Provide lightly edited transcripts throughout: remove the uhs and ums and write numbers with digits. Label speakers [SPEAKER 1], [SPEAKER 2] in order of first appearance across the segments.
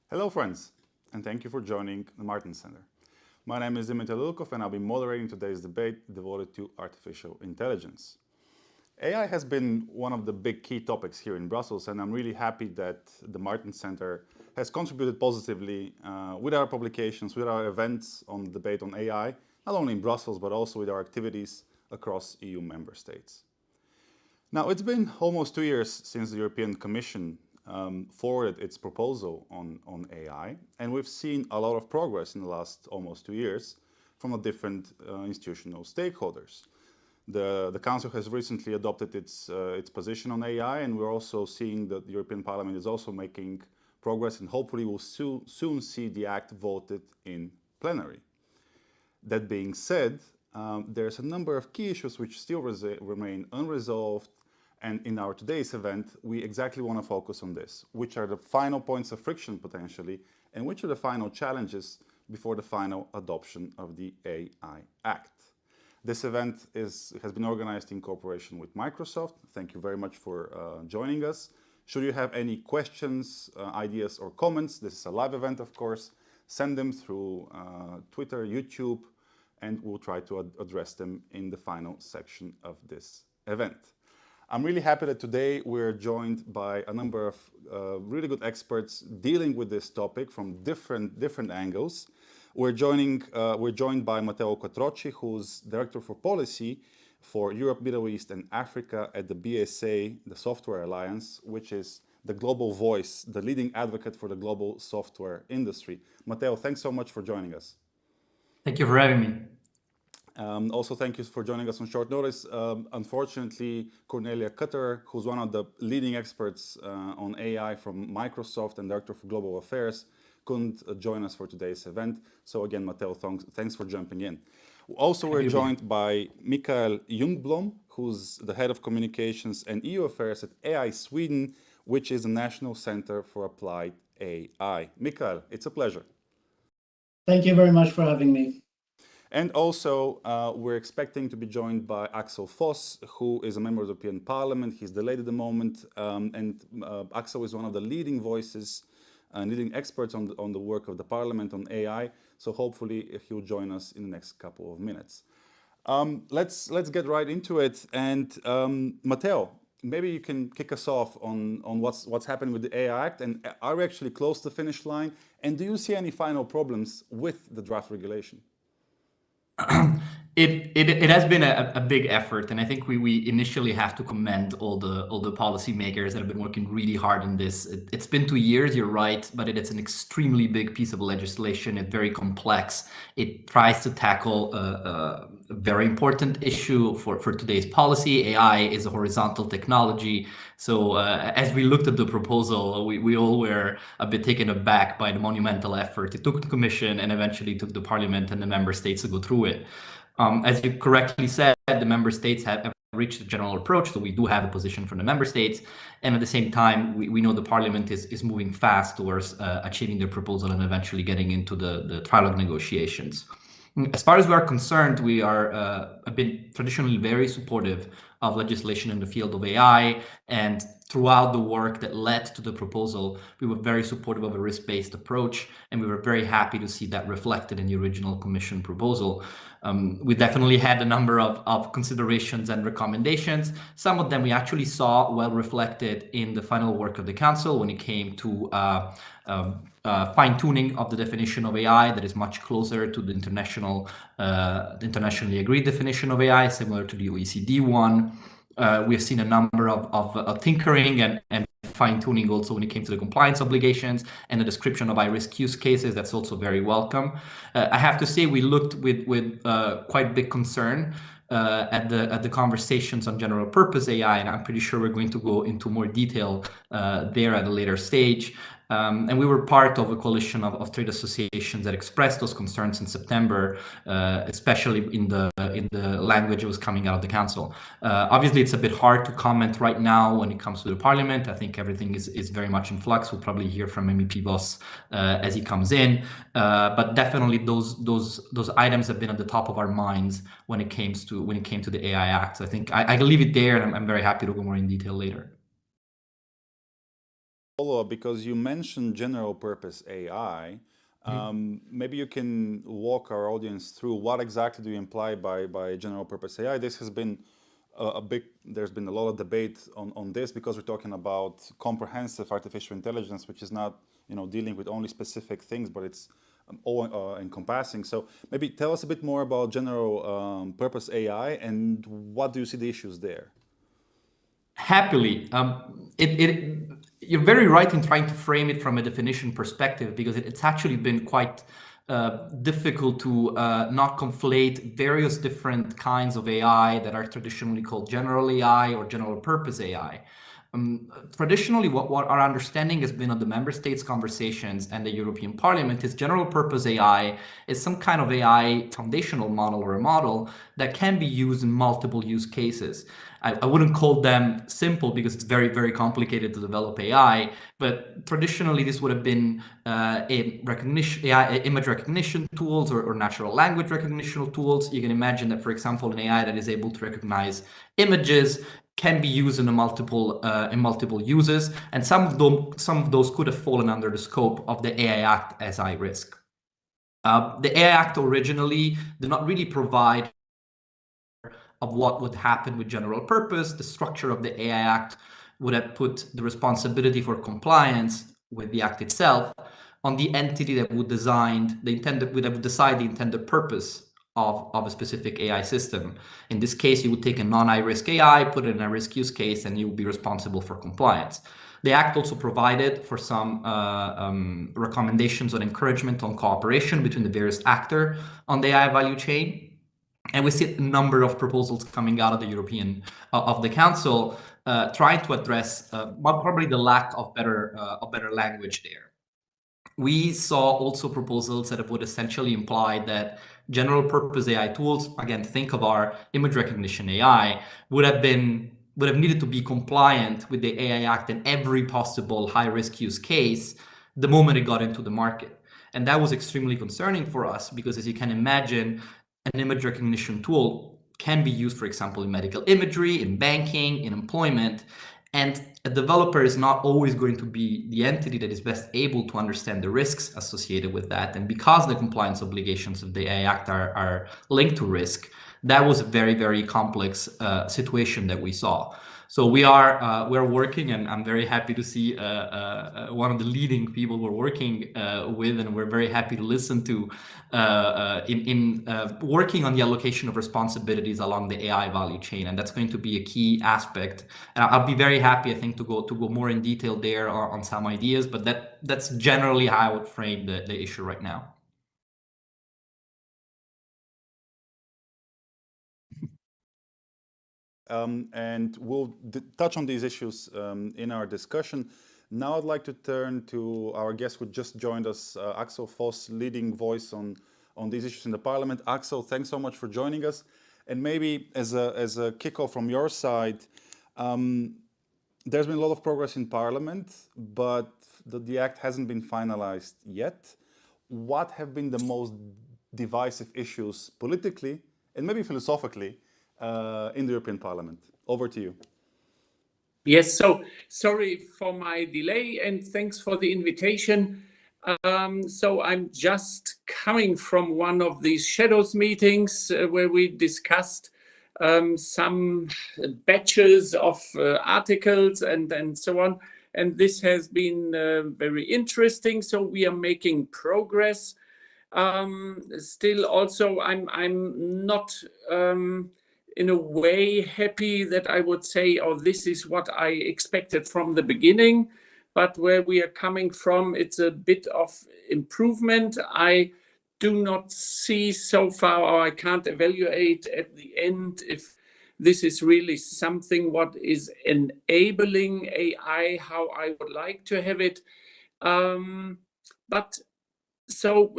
[SPEAKER 1] Hello friends, and thank you for joining the Martin Center. My name is Dimitar Lilkov and I'll be moderating today's debate devoted to artificial intelligence. AI has been one of the big key topics here in Brussels, and I'm really happy that the Martin Center has contributed positively with our publications, with our events on the debate on AI, not only in Brussels, but also with our activities across EU member states. Now, it's been almost 2 years since the European Commission forwarded its proposal on AI, and we've seen a lot of progress in the last almost 2 years from the different institutional stakeholders. The Council has recently adopted its position on AI, and we're also seeing that the European Parliament is also making progress, and hopefully we'll soon see the act voted in plenary. That being said, there's a number of key issues which still remain unresolved, and in our today's event, we exactly want to focus on this. Which are the final points of friction potentially, and which are the final challenges before the final adoption of the AI Act? This event has been organized in cooperation with Microsoft. Thank you very much for joining us. Should you have any questions, ideas, or comments, this is a live event, of course, send them through Twitter, YouTube, and we'll try to address them in the final section of this event. I'm really happy that today we're joined by a number of really good experts dealing with this topic from different angles. We're joined by Matteo Quattrocchi, who's Director for Policy for Europe, Middle East, and Africa at the BSA, the Software Alliance, which is the global voice, the leading advocate for the global software industry. Matteo, thanks so much for joining us.
[SPEAKER 2] Thank you for having me.
[SPEAKER 1] Also, thank you for joining us on short notice. Unfortunately, Cornelia Cutter, who's one of the leading experts on AI from Microsoft and Director for Global Affairs, couldn't join us for today's event. So again, Matteo, thanks for jumping in. Also, we're joined by Mikael Ljungblom, who's the Head of Communications and EU Affairs at AI Sweden, which is a National Center for Applied AI. Mikael, it's a pleasure.
[SPEAKER 3] Thank you very much for having me.
[SPEAKER 1] And also, we're expecting to be joined by Axel Voss, who is a member of the European Parliament. He's delayed at the moment, and Axel is one of the leading voices and leading experts on the work of the Parliament on AI. So hopefully he'll join us in the next couple of minutes. Let's get right into it. And Matteo, maybe you can kick us off on what's happening with the AI Act, and are we actually close to the finish line? And do you see any final problems with the draft regulation?
[SPEAKER 2] It has been a big effort, and I think we initially have to commend all the policymakers that have been working really hard on this. It's been 2 years, you're right, but it's an extremely big piece of legislation. It's very complex. It tries to tackle a very important issue for today's policy. AI is a horizontal technology. So as we looked at the proposal, we all were a bit taken aback by the monumental effort it took the Commission and eventually took the Parliament and the member states to go through it. As you correctly said, the member states have reached a general approach, so we do have a position from the member states. And at the same time, we know the Parliament is moving fast towards achieving their proposal and eventually getting into the trilogue negotiations. As far as we are concerned, we are a bit traditionally very supportive of legislation in the field of AI, and throughout the work that led to the proposal, we were very supportive of a risk-based approach, and we were very happy to see that reflected in the original Commission proposal. We definitely had a number of considerations and recommendations. Some of them we actually saw well reflected in the final work of the Council when it came to fine-tuning of the definition of AI that is much closer to the internationally agreed definition of AI, similar to the OECD one. We have seen a number of tinkering and fine-tuning also when it came to the compliance obligations and the description of high-risk use cases. That's also very welcome. I have to say we looked with quite big concern at the conversations on general purpose AI, and I'm pretty sure we're going to go into more detail there at a later stage. And we were part of a coalition of trade associations that expressed those concerns in September, especially in the language that was coming out of the Council. Obviously, it's a bit hard to comment right now when it comes to the Parliament. I think everything is very much in flux. We'll probably hear from MEP Voss as he comes in. But definitely those items have been at the top of our minds when it came to the AI Act. So I think I can leave it there, and I'm very happy to go more in detail later.
[SPEAKER 1] Follow-up, because you mentioned general purpose AI. Maybe you can walk our audience through what exactly do you imply by general purpose AI. This has been there's been a lot of debate on this, because we're talking about comprehensive artificial intelligence, which is not, dealing with only specific things, but it's all encompassing. So maybe tell us a bit more about general purpose AI and what do you see the issues there?
[SPEAKER 2] Happily. You're very right in trying to frame it from a definition perspective, because it's actually been quite difficult to not conflate various different kinds of AI that are traditionally called general AI or general purpose AI. Traditionally, what our understanding has been of the member states' conversations and the European Parliament is general purpose AI is some kind of AI foundational model or a model that can be used in multiple use cases. I wouldn't call them simple, because it's very, very complicated to develop AI, but traditionally this would have been image recognition tools or natural language recognition tools. You can imagine that, for example, an AI that is able to recognize images can be used in multiple uses, and some of those could have fallen under the scope of the AI Act as high risk. The AI Act originally did not really provide of what would happen with general purpose. The structure of the AI Act would have put the responsibility for compliance with the Act itself on the entity that would decide the intended purpose of a specific AI system. In this case, you would take a non-high risk AI, put it in a risk use case, and you would be responsible for compliance. The Act also provided for some recommendations on encouragement on cooperation between the various actors on the AI value chain. And we see a number of proposals coming out of the Council trying to address probably the lack of better language there. We saw also proposals that would essentially imply that general purpose AI tools, again, think of our image recognition AI, would have needed to be compliant with the AI Act in every possible high risk use case the moment it got into the market. And that was extremely concerning for us, because as you can imagine, an image recognition tool can be used, for example, in medical imagery, in banking, in employment, and a developer is not always going to be the entity that is best able to understand the risks associated with that. And because the compliance obligations of the AI Act are linked to risk, that was a very, very complex situation that we saw. So we're working, and I'm very happy to see one of the leading people we're working with, and we're very happy to listen to in working on the allocation of responsibilities along the AI value chain, and that's going to be a key aspect. And I'll be very happy, I think, to go more in detail there on some ideas, but that's generally how I would frame the issue right now.
[SPEAKER 1] And we'll touch on these issues in our discussion. Now I'd like to turn to our guest who just joined us, Axel Voss, leading voice on these issues in the Parliament. Axel, thanks so much for joining us. And maybe as a kickoff from your side, there's been a lot of progress in Parliament, but the Act hasn't been finalized yet. What have been the most divisive issues politically and maybe philosophically in the European Parliament? Over to you.
[SPEAKER 4] Yes, so sorry for my delay and thanks for the invitation. So I'm just coming from one of these shadows meetings where we discussed some batches of articles and so on. And this has been very interesting. So we are making progress. Still also, I'm not in a way happy that I would say, oh, this is what I expected from the beginning, but where we are coming from, it's a bit of improvement. I do not see so far, or I can't evaluate at the end if this is really something what is enabling AI, how I would like to have it. But so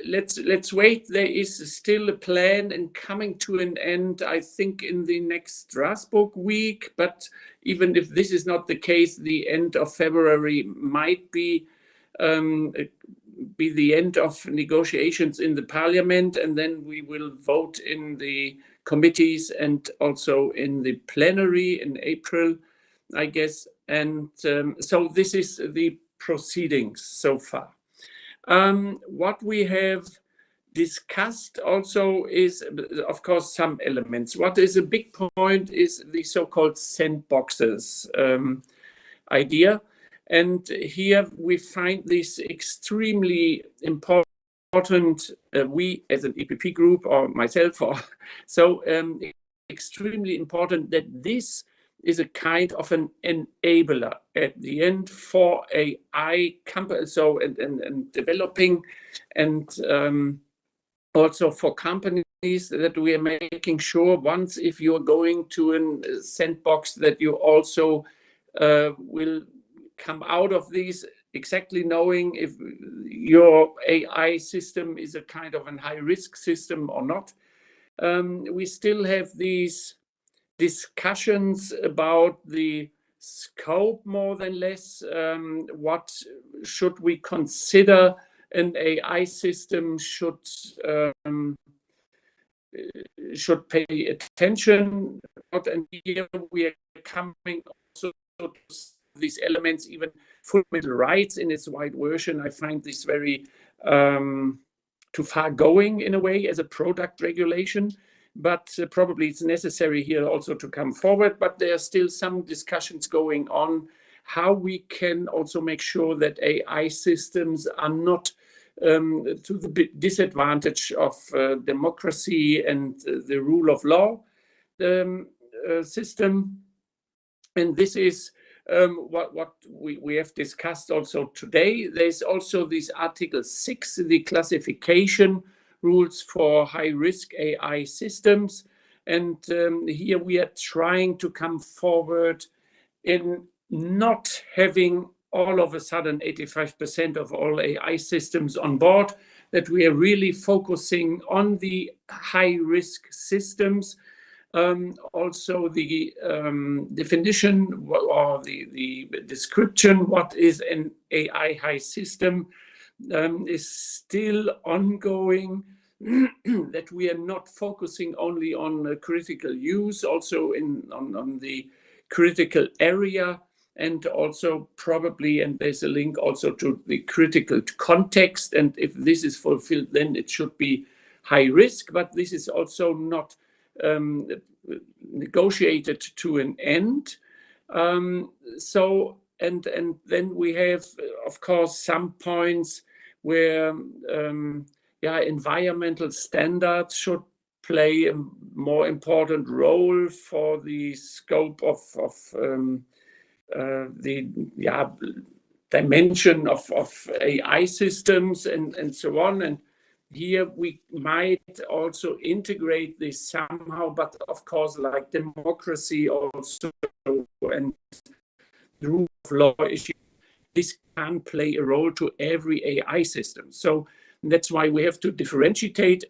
[SPEAKER 4] let's wait. There is still a plan and coming to an end, I think, in the next Strasbourg week. But even if this is not the case, the end of February might be the end of negotiations in the Parliament, and then we will vote in the committees and also in the plenary in April. I guess. And so this is the proceedings so far. What we have discussed also is, of course, some elements. What is a big point is the so-called sandboxes idea. And here we find this extremely important, we as an EPP group or myself, extremely important that this is a kind of an enabler at the end for AI companies, so and developing, and also for companies, that we are making sure once if you're going to a sandbox that you also will come out of these exactly knowing if your AI system is a kind of a high risk system or not. We still have these discussions about the scope more than less. What should we consider an AI system should pay attention. And here we are coming also to these elements, even fundamental rights in its wide version. I find this very too far going in a way as a product regulation, but probably it's necessary here also to come forward. But there are still some discussions going on how we can also make sure that AI systems are not to the disadvantage of democracy and the rule of law system. And this is what we have discussed also today. There's also this Article 6, the classification rules for high-risk AI systems. And here we are trying to come forward in not having all of a sudden 85% of all AI systems on board, that we are really focusing on the high-risk systems. Also the definition or the description, what is an AI high system, is still ongoing, that we are not focusing only on critical use, also on the critical area, and also probably, and there's a link also to the critical context, and if this is fulfilled, then it should be high risk, but this is also not negotiated to an end. So and then we have, of course, some points where environmental standards should play a more important role for the scope of the dimension of AI systems and so on. And here we might also integrate this somehow, but of course, like democracy also and the rule of law issue, this can play a role to every AI system. So that's why we have to differentiate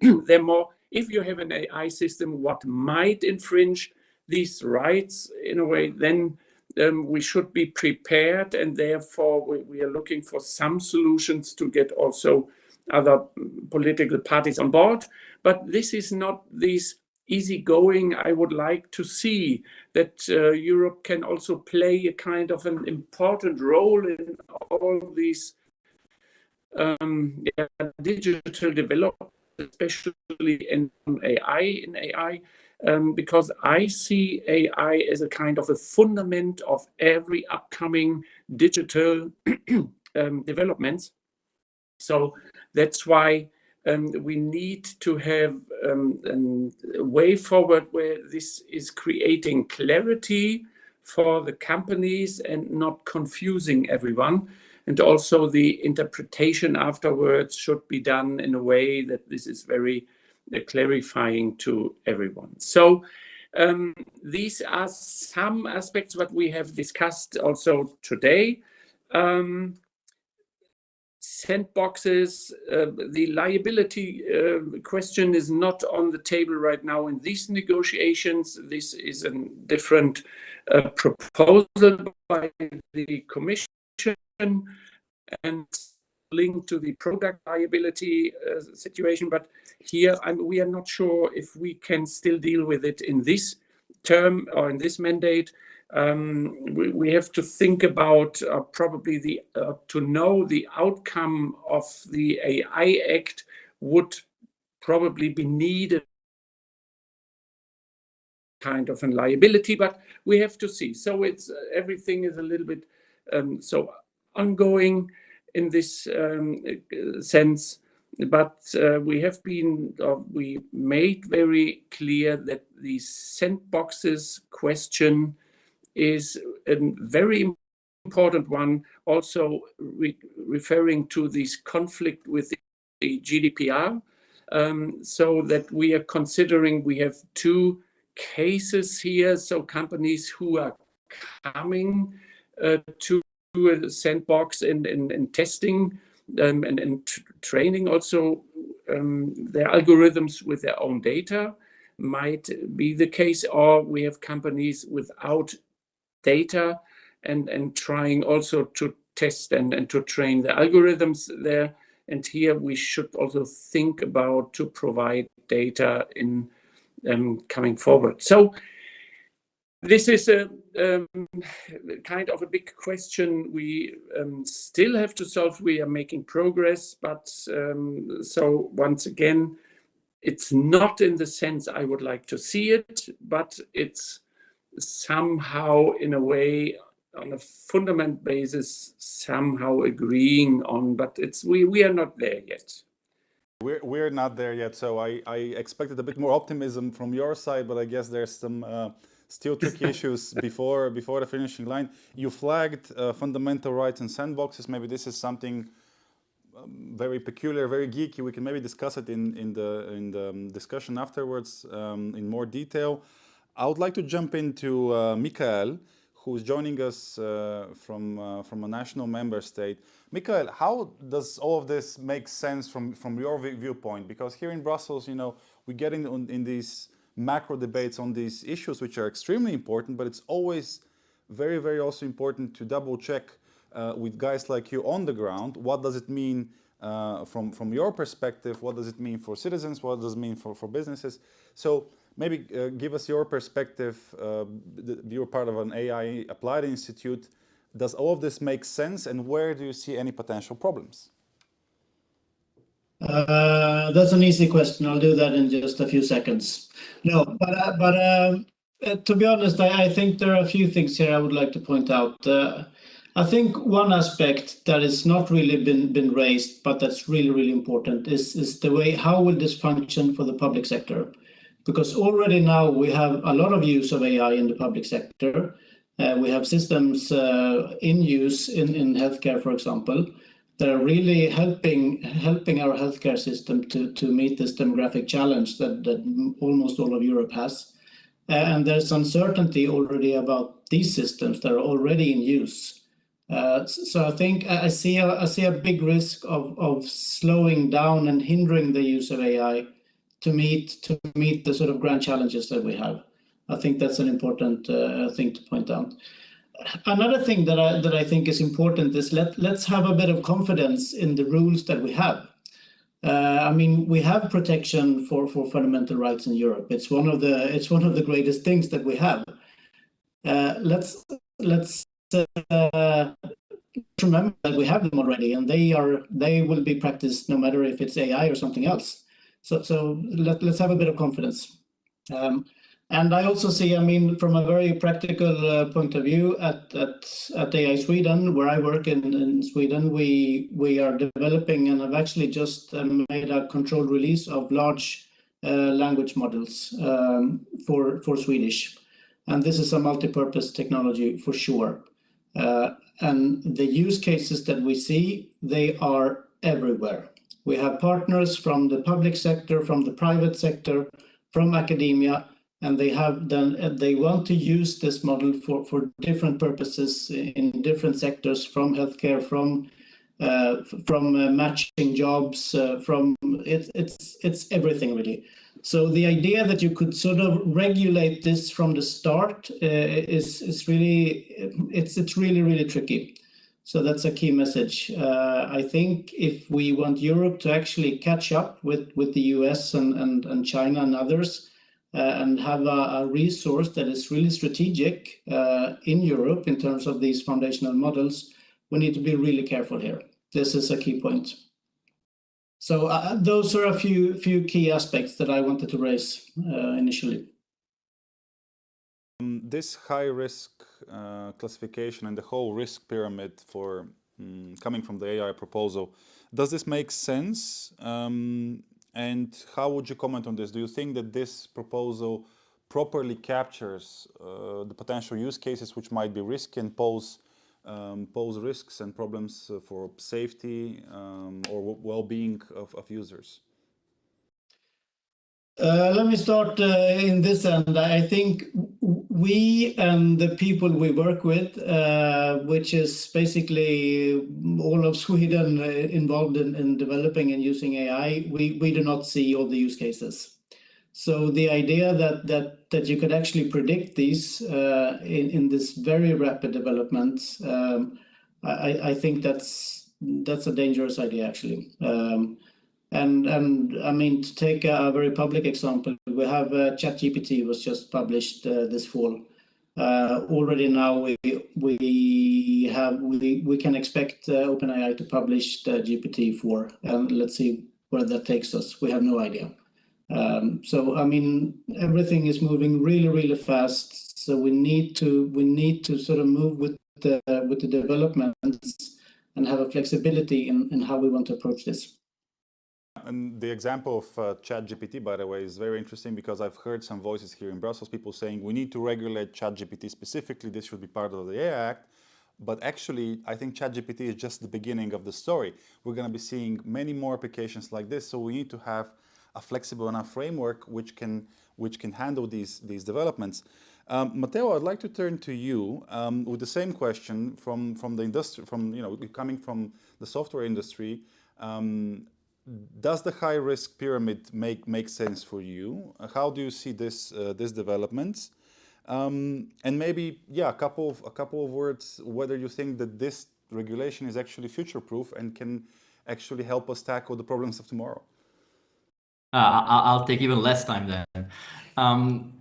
[SPEAKER 4] them more. If you have an AI system, what might infringe these rights in a way, then we should be prepared, and therefore we are looking for some solutions to get also other political parties on board. But this is not this easygoing. I would like to see that Europe can also play a kind of an important role in all these digital development, especially in AI, because I see AI as a kind of a fundament of every upcoming digital developments. So that's why we need to have a way forward where this is creating clarity for the companies and not confusing everyone. And also the interpretation afterwards should be done in a way that this is very clarifying to everyone. So these are some aspects that we have discussed also today. Sandboxes, the liability question is not on the table right now in these negotiations. This is a different proposal by the Commission and linked to the product liability situation. But here we are not sure if we can still deal with it in this term or in this mandate, we have to think about probably to know the outcome of the AI Act would probably be needed kind of a liability, but we have to see. So it's everything is a little bit so ongoing in this sense, but we made very clear that the sandboxes question is a very important one, also referring to this conflict with the GDPR, so that we are considering, we have two cases here, so companies who are coming to a sandbox and testing and training also their algorithms with their own data might be the case, or we have companies without data and trying also to test and to train the algorithms there. And here we should also think about to provide data in coming forward. So this is a kind of a big question we still have to solve. We are making progress, but so once again, it's not in the sense I would like to see it, but it's somehow in a way on a fundamental basis somehow agreeing on, but we are not there yet.
[SPEAKER 1] We're not there yet, so I expected a bit more optimism from your side, but I guess there's some still tricky issues before the finishing line. You flagged fundamental rights and sandboxes. Maybe this is something very peculiar, very geeky. We can maybe discuss it in the discussion afterwards in more detail. I would like to jump into Michael, who's joining us from a national member state. Michael, how does all of this make sense from your viewpoint? Because here in Brussels, you know, we get in these macro debates on these issues, which are extremely important, but it's always very, very also important to double check with guys like you on the ground. What does it mean from your perspective? What does it mean for citizens? What does it mean for businesses? So maybe give us your perspective. You're part of an AI Applied Institute. Does all of this make sense, and where do you see any potential problems?
[SPEAKER 3] That's an easy question. I'll do that in just a few seconds. No, but to be honest, I think there are a few things here I would like to point out. I think one aspect that has not really been raised, but that's really, really important, is the way how will this function for the public sector? Because already now we have a lot of use of AI in the public sector. We have systems in use in healthcare, for example, that are really helping our healthcare system to meet this demographic challenge that almost all of Europe has. And there's uncertainty already about these systems that are already in use. So I think I see a big risk of slowing down and hindering the use of AI to meet the sort of grand challenges that we have. I think that's an important thing to point out. Another thing that I think is important is let's have a bit of confidence in the rules that we have. I mean, we have protection for fundamental rights in Europe. It's one of the greatest things that we have. Let's remember that we have them already, and they will be practiced no matter if it's AI or something else. So let's have a bit of confidence. And I also see, I mean, from a very practical point of view, at AI Sweden, where I work in Sweden, we are developing and have actually just made a controlled release of large language models for Swedish. And this is a multi-purpose technology for sure. And the use cases that we see, they are everywhere. We have partners from the public sector, from the private sector, from academia, and they want to use this model for different purposes in different sectors, from healthcare, from matching jobs, it's everything really. So the idea that you could sort of regulate this from the start is really tricky. So that's a key message. I think if we want Europe to actually catch up with the US and China and others, and have a resource that is really strategic in Europe in terms of these foundational models, we need to be really careful here. This is a key point. So those are a few key aspects that I wanted to raise initially.
[SPEAKER 1] This high risk classification and the whole risk pyramid for coming from the AI proposal, does this make sense? And how would you comment on this? Do you think that this proposal properly captures the potential use cases which might be risky and pose risks and problems for safety or well-being of users?
[SPEAKER 3] Let me start in this end. I think we and the people we work with, which is basically all of Sweden involved in developing and using AI, we do not see all the use cases. So the idea that you could actually predict these in this very rapid development, I think that's a dangerous idea actually. And I mean, to take a very public example, we have ChatGPT was just published this fall. Already now we can expect OpenAI to publish the GPT-4, and let's see where that takes us. We have no idea. So I mean, everything is moving really fast. So we need to sort of move with the developments and have a flexibility in how we want to approach this.
[SPEAKER 1] And the example of ChatGPT, by the way, is very interesting because I've heard some voices here in Brussels, people saying we need to regulate ChatGPT specifically, this should be part of the AI Act. But actually, I think ChatGPT is just the beginning of the story. We're going to be seeing many more applications like this, so we need to have a flexible enough framework which can handle these developments. Matteo, I'd like to turn to you with the same question from the industry, coming from the software industry. Does the high risk pyramid make sense for you? How do you see this developments? And maybe, a couple of words whether you think that this regulation is actually future-proof and can actually help us tackle the problems of tomorrow.
[SPEAKER 2] I'll take even less time then.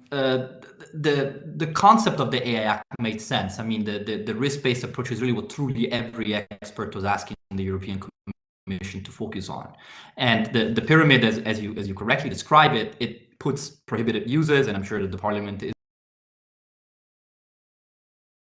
[SPEAKER 2] The concept of the AI Act made sense. I mean, the risk-based approach is really what truly every expert was asking the European Commission to focus on. And the pyramid, as you correctly describe it, it puts prohibited uses, and I'm sure that the Parliament is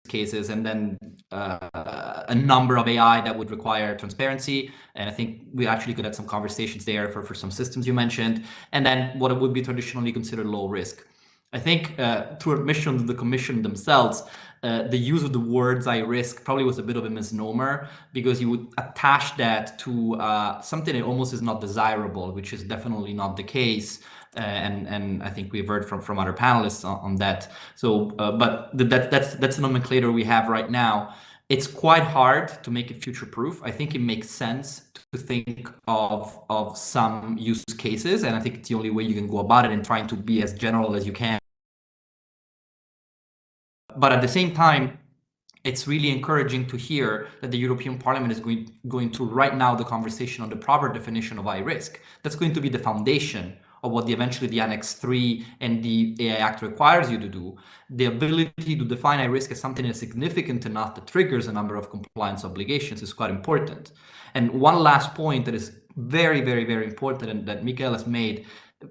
[SPEAKER 2] cases, and then a number of AI that would require transparency. And I think we actually could have some conversations there for some systems you mentioned. And then what would be traditionally considered low risk. I think through admission of the Commission themselves, the use of the words high risk probably was a bit of a misnomer, because you would attach that to something that almost is not desirable, which is definitely not the case. And I think we've heard from other panelists on that. So, but that's the nomenclature we have right now. It's quite hard to make it future-proof. I think it makes sense to think of some use cases, and I think it's the only way you can go about it, and trying to be as general as you can. But at the same time, it's really encouraging to hear that the European Parliament is going to right now the conversation on the proper definition of high risk. That's going to be the foundation of what eventually the Annex 3 and the AI Act requires you to do. The ability to define high risk as something that's significant enough that triggers a number of compliance obligations is quite important. And one last point that is very, very, very important, and that Mikael has made,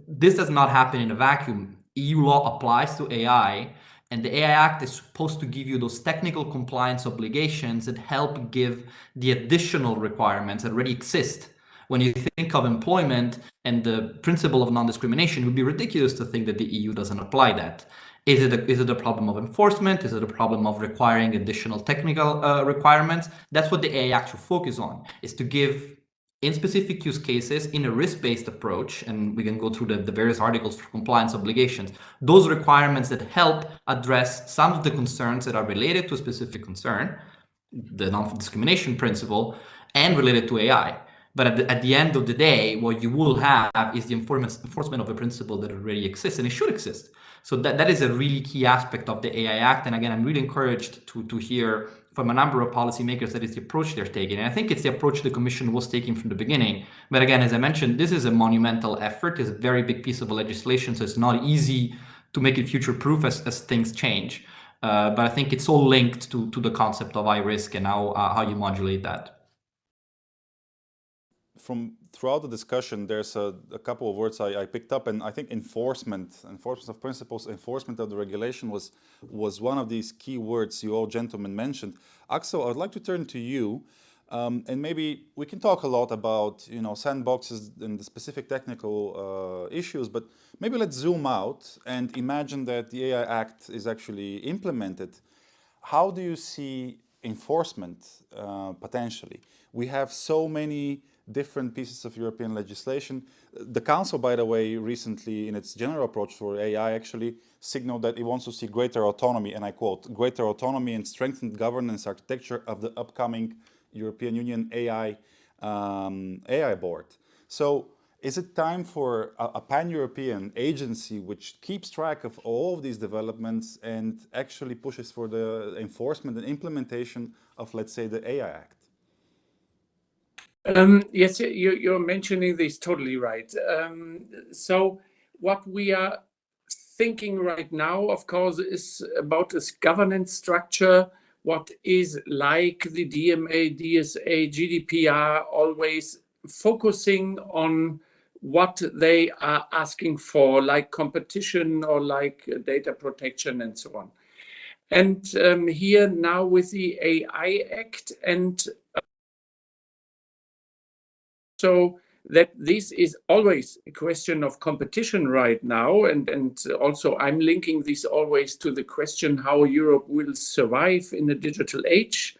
[SPEAKER 2] this does not happen in a vacuum. EU law applies to AI, and the AI Act is supposed to give you those technical compliance obligations that help give the additional requirements that already exist. When you think of employment and the principle of non-discrimination, it would be ridiculous to think that the EU doesn't apply that. Is it a problem of enforcement? Is it a problem of requiring additional technical requirements? That's what the AI Act should focus on, is to give, in specific use cases, in a risk-based approach, and we can go through the various articles for compliance obligations, those requirements that help address some of the concerns that are related to a specific concern, the non-discrimination principle, and related to AI. But at the end of the day, what you will have is the enforcement of a principle that already exists, and it should exist. So that is a really key aspect of the AI Act. And again, I'm really encouraged to hear from a number of policymakers that is the approach they're taking. And I think it's the approach the Commission was taking from the beginning. But again, as I mentioned, this is a monumental effort. It's a very big piece of legislation, so it's not easy to make it future-proof as things change. But I think it's all linked to the concept of high risk and how you modulate that.
[SPEAKER 1] From throughout the discussion, there's a couple of words I picked up, and I think enforcement of principles, enforcement of the regulation was one of these key words you all gentlemen mentioned. Axel, I'd like to turn to you, and maybe we can talk a lot about sandboxes and the specific technical issues, but maybe let's zoom out and imagine that the AI Act is actually implemented. How do you see enforcement potentially? We have so many different pieces of European legislation. The Council, by the way, recently in its general approach for AI actually signaled that it wants to see greater autonomy, and I quote, greater autonomy and strengthened governance architecture of the upcoming European Union AI board. So is it time for a pan-European agency which keeps track of all of these developments and actually pushes for the enforcement and implementation of, let's say, the AI Act?
[SPEAKER 4] Yes, you're mentioning this totally right. So what we are thinking right now, of course, is about this governance structure, what is like the DMA, DSA, GDPR, always focusing on what they are asking for, like competition or like data protection and so on. And here now with the AI Act, and so that this is always a question of competition right now. And also I'm linking this always to the question how Europe will survive in the digital age.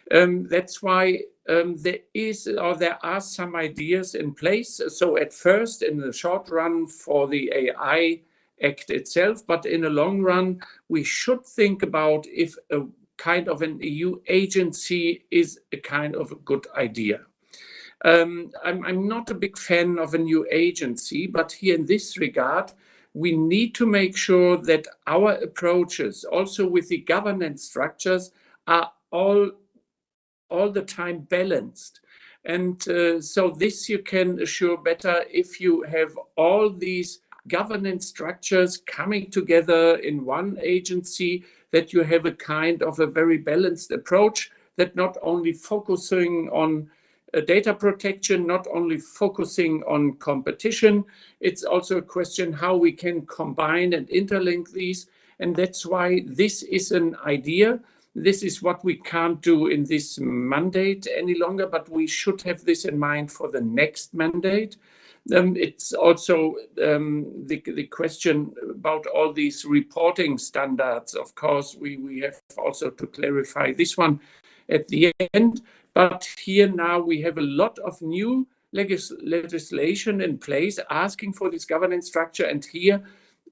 [SPEAKER 4] That's why there are some ideas in place. So at first, in the short run for the AI Act itself, but in the long run, we should think about if a kind of an EU agency is a kind of a good idea. I'm not a big fan of a new agency, but here in this regard, we need to make sure that our approaches, also with the governance structures, are all the time balanced. And so this you can assure better if you have all these governance structures coming together in one agency, that you have a kind of a very balanced approach that not only focusing on data protection, not only focusing on competition, it's also a question how we can combine and interlink these. And that's why this is an idea. This is what we can't do in this mandate any longer, but we should have this in mind for the next mandate. It's also the question about all these reporting standards. Of course, we have also to clarify this one at the end. But here now we have a lot of new legislation in place asking for this governance structure. And here,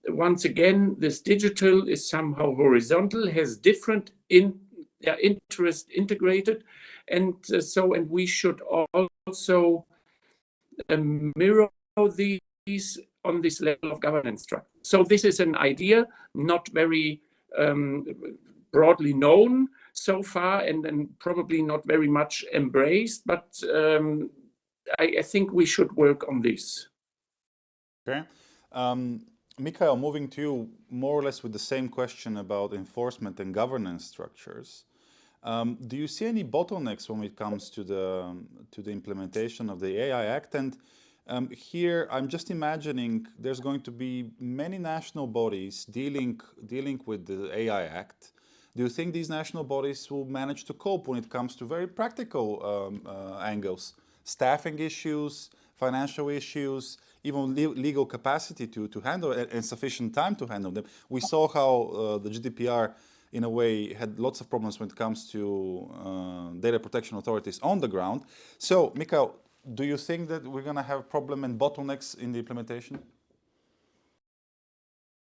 [SPEAKER 4] once again, this digital is somehow horizontal, has different interests integrated. And and we should also mirror these on this level of governance structure. So this is an idea, not very broadly known so far, and probably not very much embraced, but I think we should work on this.
[SPEAKER 1] Okay. Mikhail, moving to you more or less with the same question about enforcement and governance structures. Do you see any bottlenecks when it comes to the implementation of the AI Act? And here I'm just imagining there's going to be many national bodies dealing with the AI Act. Do you think these national bodies will manage to cope when it comes to very practical angles, staffing issues, financial issues, even legal capacity to handle it and sufficient time to handle them? We saw how the GDPR, in a way, had lots of problems when it comes to data protection authorities on the ground. So, Mikhail, do you think that we're going to have a problem and bottlenecks in the implementation?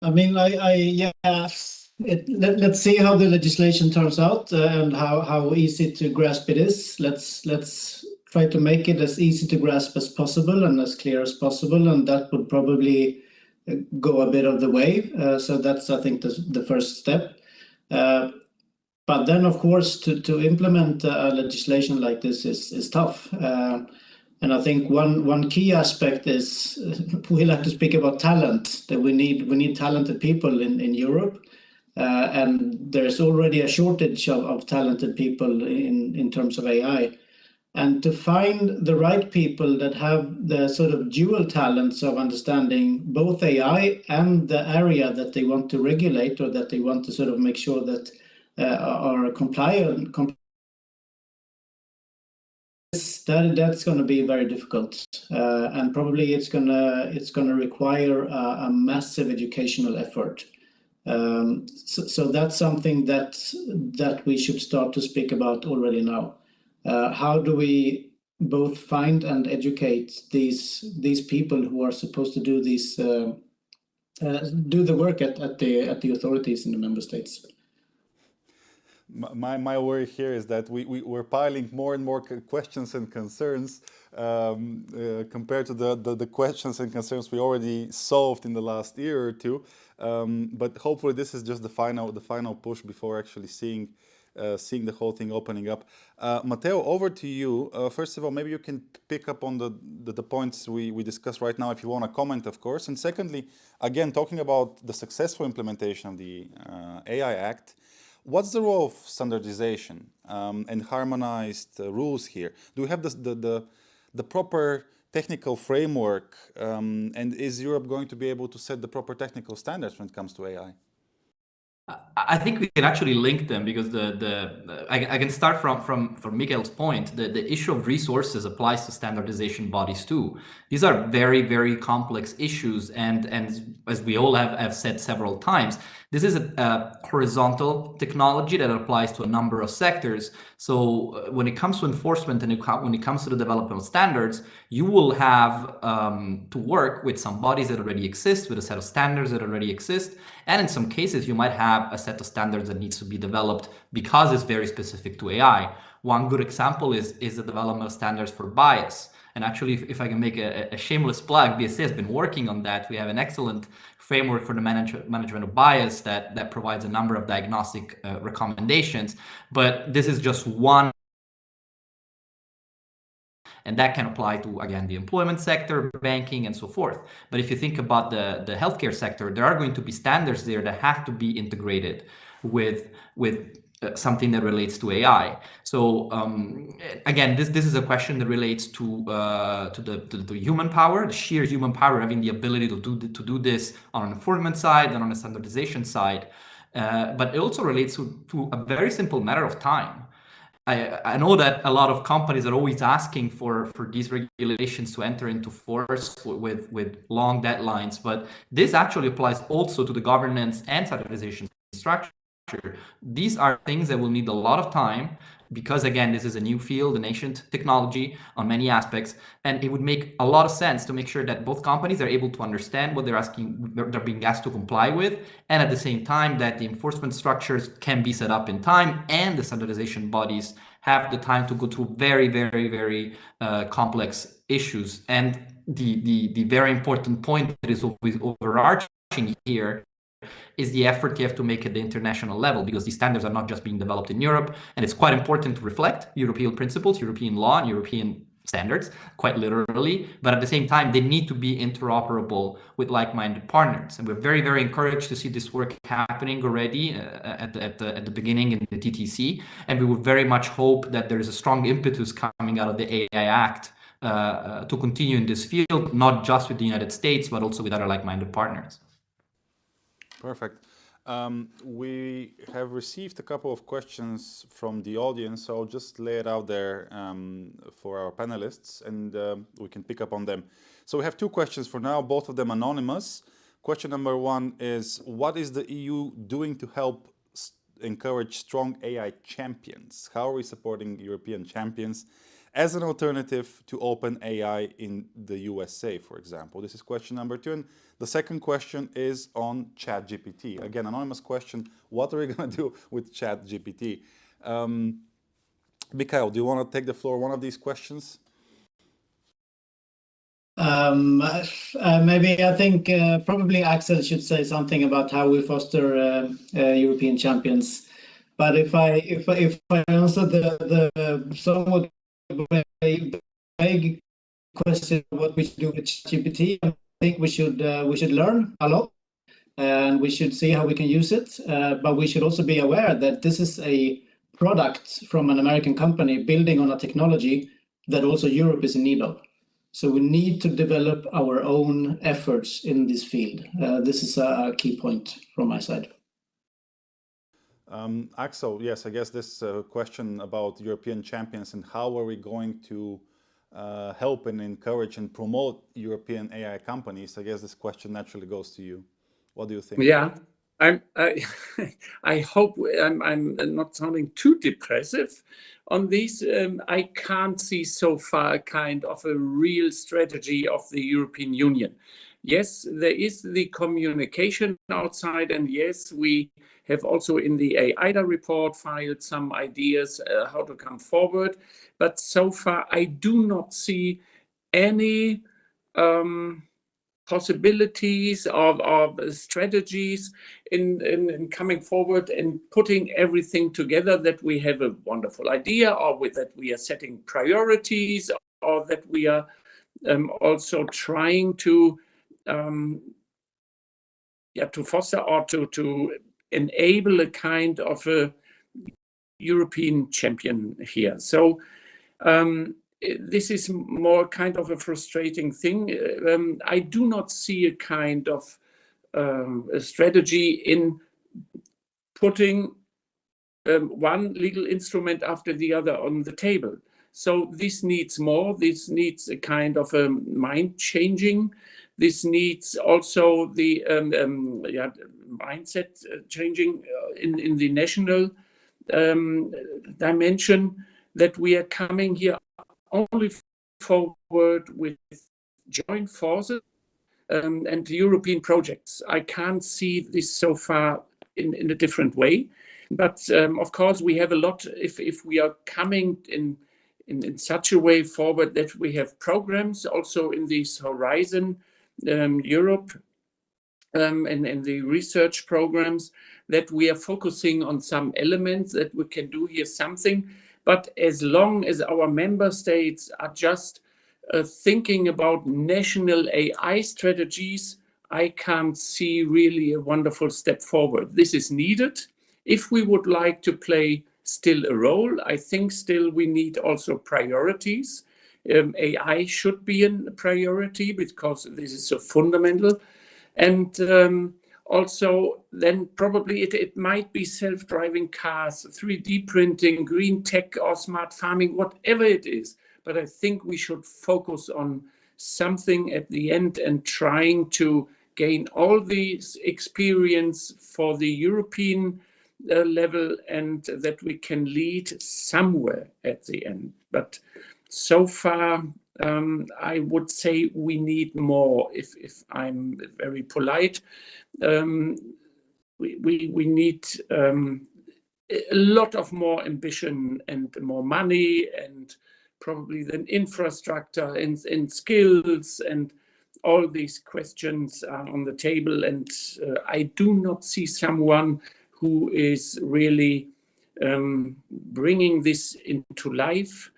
[SPEAKER 3] I mean, let's see how the legislation turns out and how easy to grasp it is. Let's try to make it as easy to grasp as possible and as clear as possible, and that would probably go a bit of the way. So that's, I think, the first step. But then, of course, to implement legislation like this is tough. And I think one key aspect is we like to speak about talent, that we need talented people in Europe. And there's already a shortage of talented people in terms of AI. And to find the right people that have the sort of dual talents of understanding both AI and the area that they want to regulate, or that they want to sort of make sure that are compliant, that's going to be very difficult, and probably it's gonna require a massive educational effort. So that's something that we should start to speak about already now. How do we both find and educate these people who are supposed to do these do the work at the authorities in the member states?
[SPEAKER 1] My worry here is that we're piling more and more questions and concerns compared to the questions and concerns we already solved in the last year or two. But hopefully this is just the final push before actually seeing the whole thing opening up. Matteo, over to you. First of all, maybe you can pick up on the points we discussed right now, if you want to comment, of course. And secondly, again, talking about the successful implementation of the AI Act, what's the role of standardization and harmonized rules here? Do we have the proper technical framework, and is Europe going to be able to set the proper technical standards when it comes to AI?
[SPEAKER 2] I think we can actually link them, because I can start from Mikael's point. The issue of resources applies to standardization bodies too. These are very, very complex issues, and as we all have said several times, this is a horizontal technology that applies to a number of sectors. So when it comes to enforcement and when it comes to the development of standards, you will have to work with some bodies that already exist, with a set of standards that already exist. And in some cases, you might have a set of standards that needs to be developed because it's very specific to AI. One good example is the development of standards for bias. And actually, if I can make a shameless plug, BSA has been working on that. We have an excellent framework for the management of bias that provides a number of diagnostic recommendations. But this is just one. And that can apply to, again, the employment sector, banking, and so forth. But if you think about the healthcare sector, there are going to be standards there that have to be integrated with something that relates to AI. So again, this is a question that relates to the human power, the sheer human power, having the ability to do this on an enforcement side and on a standardization side. But it also relates to a very simple matter of time. I know that a lot of companies are always asking for these regulations to enter into force with long deadlines, but this actually applies also to the governance and standardization structure. These are things that will need a lot of time, because again, this is a new field, an ancient technology on many aspects, and it would make a lot of sense to make sure that both companies are able to understand what they're being asked to comply with, and at the same time that the enforcement structures can be set up in time, and the standardization bodies have the time to go through very, very, very complex issues. And the very important point that is always overarching here is the effort you have to make at the international level, because these standards are not just being developed in Europe, and it's quite important to reflect European principles, European law, and European standards, quite literally, but at the same time, they need to be interoperable with like-minded partners. And we're very, very encouraged to see this work happening already at the beginning in the TTC, and we would very much hope that there is a strong impetus coming out of the AI Act to continue in this field, not just with the United States, but also with other like-minded partners.
[SPEAKER 1] Perfect. We have received a couple of questions from the audience, so I'll just lay it out there for our panelists, and we can pick up on them. So we have two questions for now, both of them anonymous. Question number one is, what is the EU doing to help encourage strong AI champions? How are we supporting European champions as an alternative to open AI in the USA, for example? This is question number two. And the second question is on ChatGPT. Again, anonymous question, what are we going to do with ChatGPT? Mikael, do you want to take the floor one of these questions?
[SPEAKER 3] Maybe I think probably Axel should say something about how we foster European champions. But if I answer the somewhat vague question what we should do with ChatGPT. I think we should learn a lot, and we should see how we can use it. But we should also be aware that this is a product from an American company building on a technology that also Europe is in need of. So we need to develop our own efforts in this field. This is a key point from my side.
[SPEAKER 1] Axel, yes, I guess this question about European champions and how are we going to help and encourage and promote European AI companies, I guess this question naturally goes to you. What do you think?
[SPEAKER 4] Yeah, I hope I'm not sounding too depressive on this. I can't see so far a kind of a real strategy of the European Union. Yes, there is the communication outside, and yes, we have also in the AIDA report filed some ideas how to come forward. But so far, I do not see any possibilities of strategies in coming forward and putting everything together, that we have a wonderful idea, or with that we are setting priorities, or that we are also trying to foster or to enable a kind of a European champion here. So this is more kind of a frustrating thing. I do not see a kind of a strategy in putting one legal instrument after the other on the table. So this needs more. This needs a kind of a mind changing. This needs also the mindset changing in the national dimension, that we are coming here only forward with joint forces and European projects. I can't see this so far in a different way. But of course, we have a lot if we are coming in such a way forward that we have programs also in this Horizon Europe and the research programs, that we are focusing on some elements that we can do here something. But as long as our member states are just thinking about national AI strategies, I can't see really a wonderful step forward. This is needed. If we would like to play still a role, I think still we need also priorities. AI should be a priority because this is so fundamental. And also, then probably it might be self-driving cars, 3D printing, green tech, or smart farming, whatever it is. But I think we should focus on something at the end and trying to gain all these experience for the European level, and that we can lead somewhere at the end. But so far, I would say we need more, if I'm very polite. We need a lot of more ambition and more money, and probably then infrastructure and skills, and all these questions are on the table. And I do not see someone who is really bringing this into life.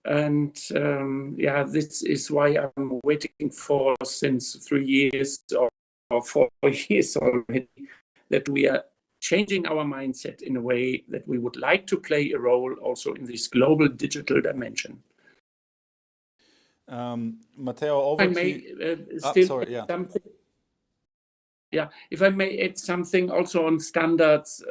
[SPEAKER 4] And this is why I'm waiting for since 3 years or 4 years already, that we are changing our mindset in a way that we would like to play a role also in this global digital dimension.
[SPEAKER 1] Matteo, over to you.
[SPEAKER 4] Something. Yeah, if I may add something also on standards.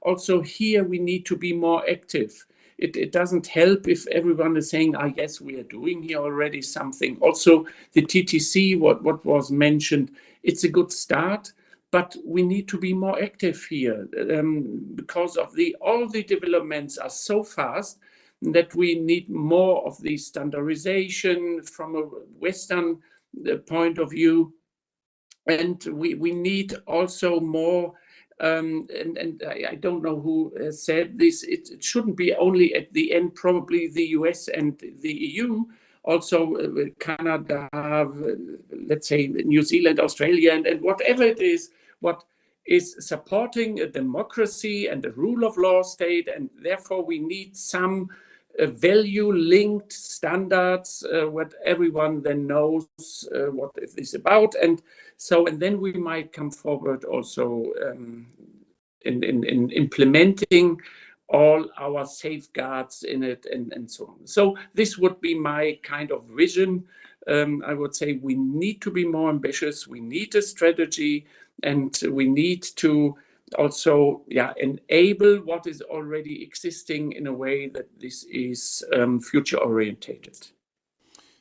[SPEAKER 4] Also here we need to be more active. It doesn't help if everyone is saying, yes, we are doing here already something. Also the TTC, what was mentioned, it's a good start, but we need to be more active here because of all the developments are so fast that we need more of the standardization from a Western point of view. And we need also more, and I don't know who said this, it shouldn't be only at the end, probably the US and the EU, also Canada, let's say New Zealand, Australia, and whatever it is, what is supporting a democracy and a rule of law state. And therefore we need some value-linked standards, what everyone then knows what it is about. And then we might come forward also in implementing all our safeguards in it and so on. So this would be my kind of vision. I would say we need to be more ambitious, we need a strategy, and we need to also enable what is already existing in a way that this is future orientated.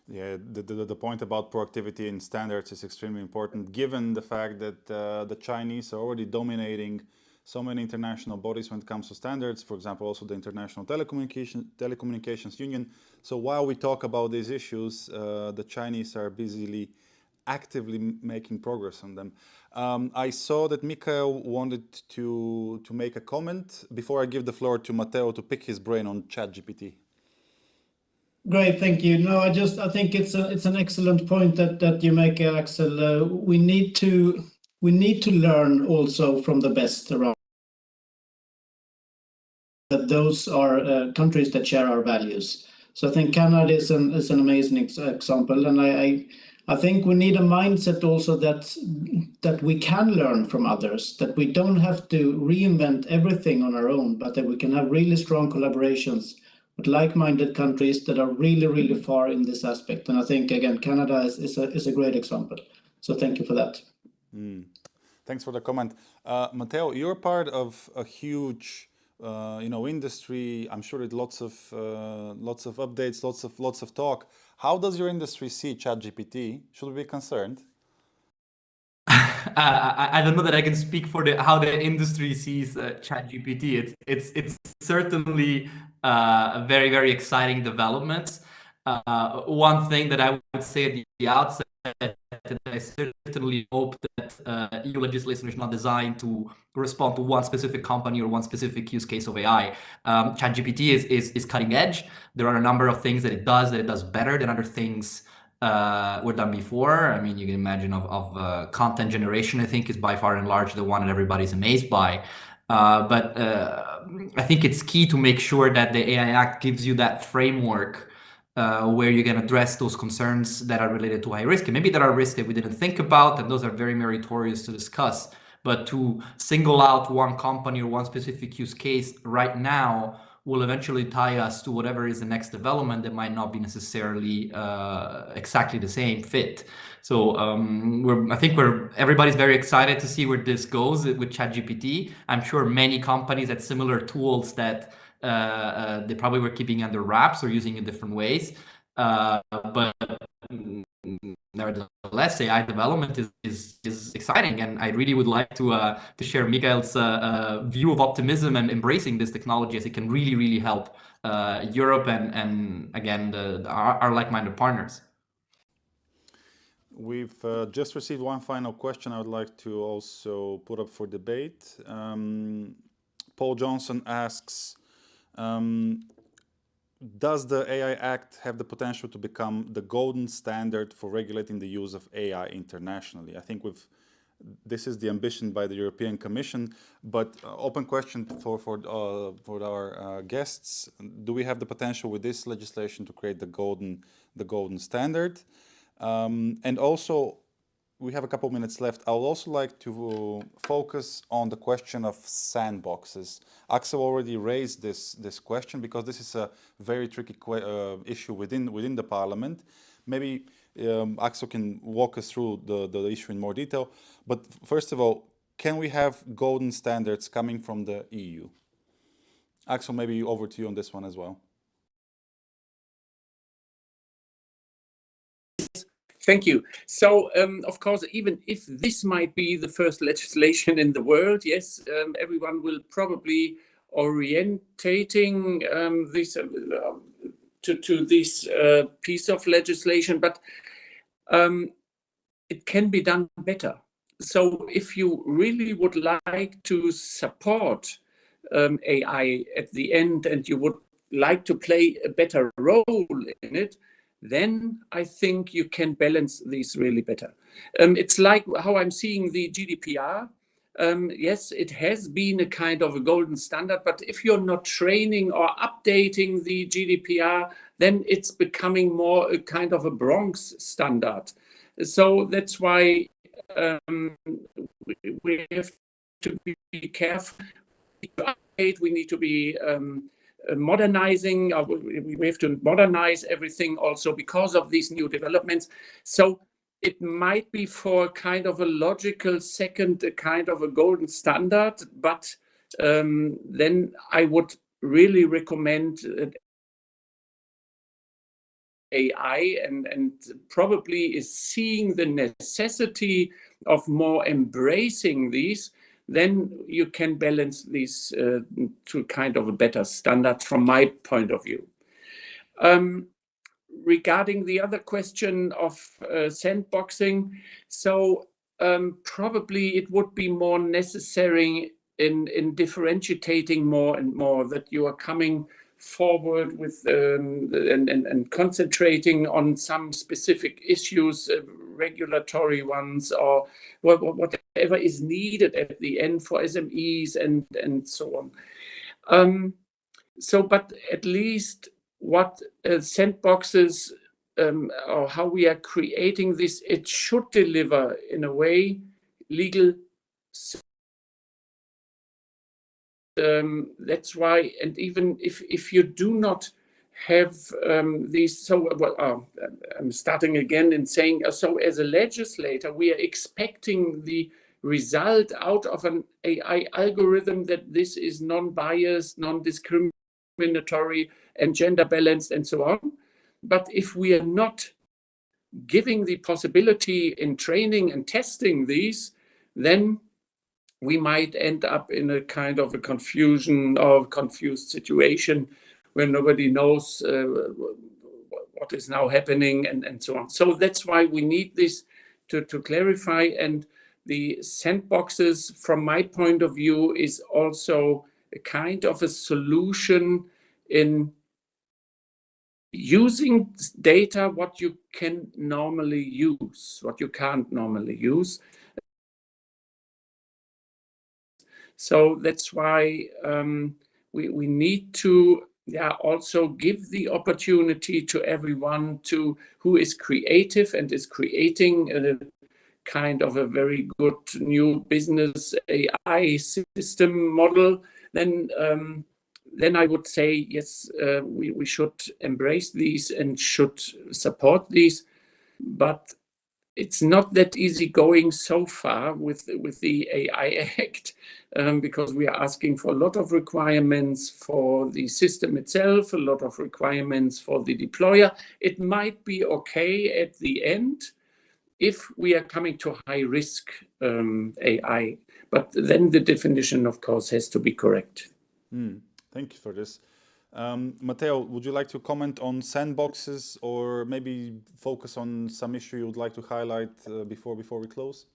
[SPEAKER 1] Yeah, the point about proactivity in standards is extremely important, given the fact that the Chinese are already dominating so many international bodies when it comes to standards, for example, also the International Telecommunications Union. So while we talk about these issues, the Chinese are actively making progress on them. I saw that Michael wanted to make a comment before I give the floor to Matteo to pick his brain on ChatGPT.
[SPEAKER 3] Great, thank you. No, I think it's an excellent point that you make, Axel. We need to learn also from the best around. That those are countries that share our values. So I think Canada is an amazing example, and I think we need a mindset also that we can learn from others, that we don't have to reinvent everything on our own, but that we can have really strong collaborations with like-minded countries that are really, really far in this aspect. And I think, again, Canada is a great example. So thank you for that.
[SPEAKER 1] Thanks for the comment. Matteo, you're part of a huge industry. I'm sure it's lots of updates, lots of talk. How does your industry see ChatGPT? Should we be concerned?
[SPEAKER 2] I don't know that I can speak for how the industry sees ChatGPT. It's certainly a very, very exciting development. One thing that I would say at the outset, that I certainly hope that EU legislation is not designed to respond to one specific company or one specific use case of AI. ChatGPT is cutting edge. There are a number of things that it does better than other things were done before. I mean, you can imagine of content generation, I think, is by far and large the one that everybody's amazed by. But I think it's key to make sure that the AI Act gives you that framework where you can address those concerns that are related to high risk. And maybe there are risks that we didn't think about, and those are very meritorious to discuss. But to single out one company or one specific use case right now will eventually tie us to whatever is the next development that might not be necessarily exactly the same fit. So I think everybody's very excited to see where this goes with ChatGPT. I'm sure many companies had similar tools that they probably were keeping under wraps or using in different ways. But nevertheless, AI development is exciting, and I really would like to share Michael's view of optimism and embracing this technology, as it can really, really help Europe and again our like-minded partners.
[SPEAKER 1] We've just received one final question I would like to also put up for debate. Paul Johnson asks, does the AI Act have the potential to become the golden standard for regulating the use of AI internationally? I think this is the ambition by the European Commission, but open question for our guests. Do we have the potential with this legislation to create the golden standard? And also, we have a couple minutes left. I would also like to focus on the question of sandboxes. Axel already raised this question because this is a very tricky issue within the Parliament. Maybe Axel can walk us through the issue in more detail. But first of all, can we have golden standards coming from the EU? Axel, maybe over to you on this one as well.
[SPEAKER 4] Thank you. So, of course, even if this might be the first legislation in the world, yes, everyone will probably orientating this to this piece of legislation, but it can be done better. So if you really would like to support AI at the end, and you would like to play a better role in it, then I think you can balance these really better. It's like how I'm seeing the GDPR. yes, it has been a kind of a golden standard, but if you're not training or updating the GDPR, then it's becoming more a kind of a Bronx standard. So that's why we have to be careful. We need to be modernizing. We have to modernize everything also because of these new developments. So it might be for kind of a logical second, a kind of a golden standard, but then I would really recommend AI and probably is seeing the necessity of more embracing these, then you can balance these to kind of a better standard from my point of view. Regarding the other question of sandboxing, so probably it would be more necessary in differentiating more and more that you are coming forward with and concentrating on some specific issues, regulatory ones, or whatever is needed at the end for SMEs and so on. So, but at least what sandboxes or how we are creating this, it should deliver in a way legal. That's why, and even if you do not have these, so well, I'm starting again in saying, so as a legislator, we are expecting the result out of an AI algorithm that this is non-biased, non-discriminatory, and gender balanced, and so on. But if we are not giving the possibility in training and testing these, then we might end up in a kind of a confusion or confused situation where nobody knows what is now happening and so on. So that's why we need this to clarify. And the sandboxes, from my point of view, is also a kind of a solution in using data, what you can normally use, what you can't normally use. So that's why we need to also give the opportunity to everyone who is creative and is creating a kind of a very good new business AI system model. Then I would say, yes, we should embrace these and should support these, but it's not that easy going so far with the AI Act because we are asking for a lot of requirements for the system itself, a lot of requirements for the deployer. It might be okay at the end if we are coming to high risk AI, but then the definition, of course, has to be correct.
[SPEAKER 1] Thank you for this. Matteo, would you like to comment on sandboxes or maybe focus on some issue you would like to highlight before we close?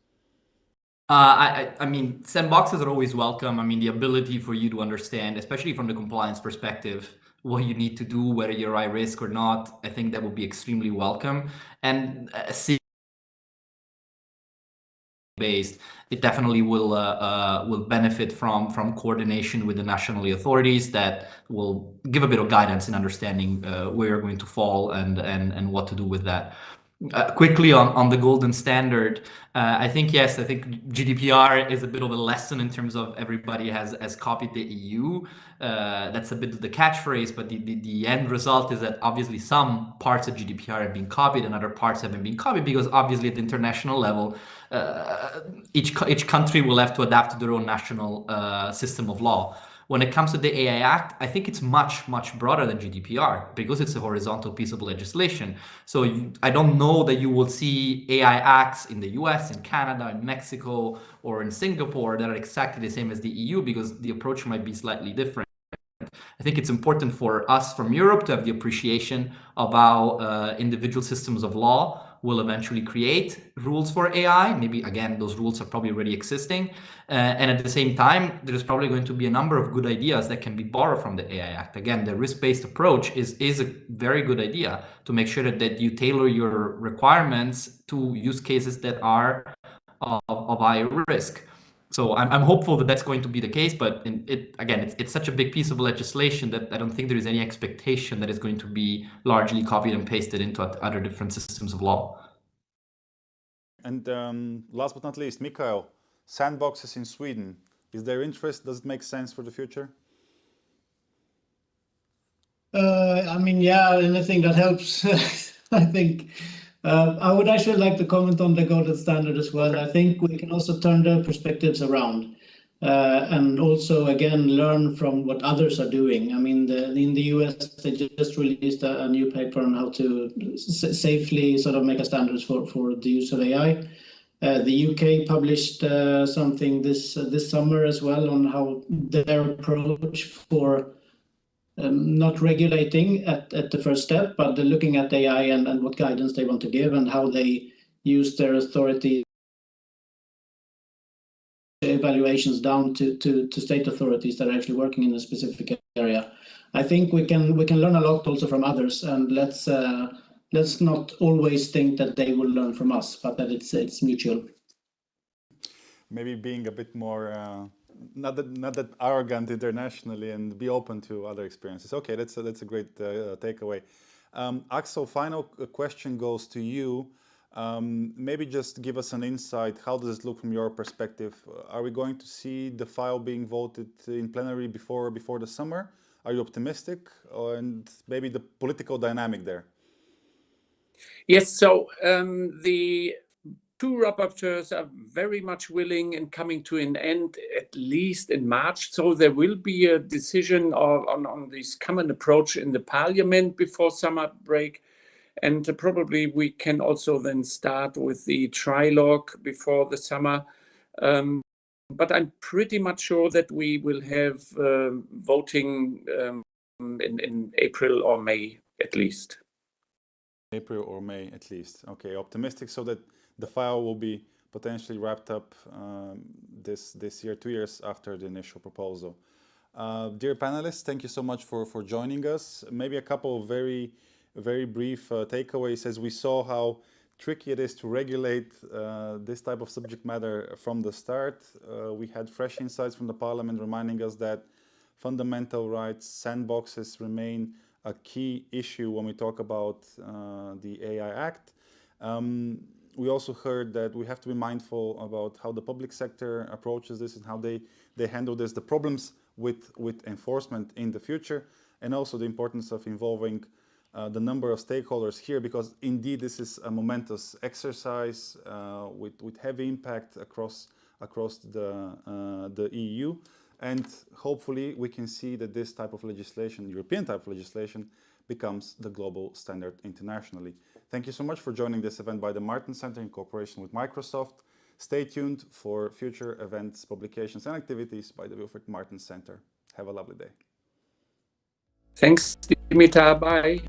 [SPEAKER 2] I mean, sandboxes are always welcome. I mean, the ability for you to understand, especially from the compliance perspective, what you need to do, whether you're high risk or not, I think that would be extremely welcome. And based, it definitely will benefit from coordination with the national authorities that will give a bit of guidance in understanding where you're going to fall and what to do with that. Quickly on the golden standard, I think GDPR is a bit of a lesson in terms of everybody has copied the EU. That's a bit of the catchphrase, but the end result is that obviously some parts of GDPR have been copied and other parts haven't been copied because obviously at the international level, each country will have to adapt to their own national system of law. When it comes to the AI Act, I think it's much, much broader than GDPR because it's a horizontal piece of legislation. So I don't know that you will see AI acts in the US, in Canada, in Mexico, or in Singapore that are exactly the same as the EU because the approach might be slightly different. I think it's important for us from Europe to have the appreciation of how individual systems of law will eventually create rules for AI. Maybe, again, those rules are probably already existing. And at the same time, there's probably going to be a number of good ideas that can be borrowed from the AI Act. Again, the risk-based approach is a very good idea to make sure that you tailor your requirements to use cases that are of high risk. So I'm hopeful that that's going to be the case, but it's such a big piece of legislation that I don't think there is any expectation that it's going to be largely copied and pasted into other different systems of law.
[SPEAKER 1] And last but not least, Mikael, sandboxes in Sweden. Is there interest? Does it make sense for the future?
[SPEAKER 3] I mean, yeah, anything that helps. I think I would actually like to comment on the golden standard as well.
[SPEAKER 1] Okay.
[SPEAKER 3] I think we can also turn the perspectives around and also, again, learn from what others are doing. I mean, in the US, they just released a new paper on how to safely sort of make a standards for the use of AI. The UK published something this summer as well on how their approach for not regulating at the first step, but looking at AI and what guidance they want to give and how they use their authority evaluations down to state authorities that are actually working in a specific area. I think we can learn a lot also from others, and let's not always think that they will learn from us, but that it's mutual.
[SPEAKER 1] Maybe being a bit more not that arrogant internationally and be open to other experiences. Okay, that's a great takeaway. Axel, final question goes to you. Maybe just give us an insight. How does it look from your perspective? Are we going to see the file being voted in plenary before the summer? Are you optimistic? And maybe the political dynamic there?
[SPEAKER 4] Yes, so the two rapporteurs are very much willing and coming to an end at least in March. So there will be a decision on this common approach in the parliament before summer break. And probably we can also then start with the trilogue before the summer. But I'm pretty much sure that we will have voting in April or May at least.
[SPEAKER 1] April or May at least. Okay, optimistic so that the file will be potentially wrapped up this year, 2 years after the initial proposal. Dear panelists, thank you so much for joining us. Maybe a couple of very brief takeaways as we saw how tricky it is to regulate this type of subject matter from the start. We had fresh insights from the Parliament reminding us that fundamental rights, sandboxes remain a key issue when we talk about the AI Act. We also heard that we have to be mindful about how the public sector approaches this and how they handle this, the problems with enforcement in the future, and also the importance of involving the number of stakeholders here, because indeed this is a momentous exercise with heavy impact across the EU. And hopefully we can see that this type of legislation, European type of legislation, becomes the global standard internationally. Thank you so much for joining this event by the Martin Center in cooperation with Microsoft. Stay tuned for future events, publications and activities by the Wilfried Martens Center. Have a lovely day.
[SPEAKER 4] Thanks, Dimitar. Bye.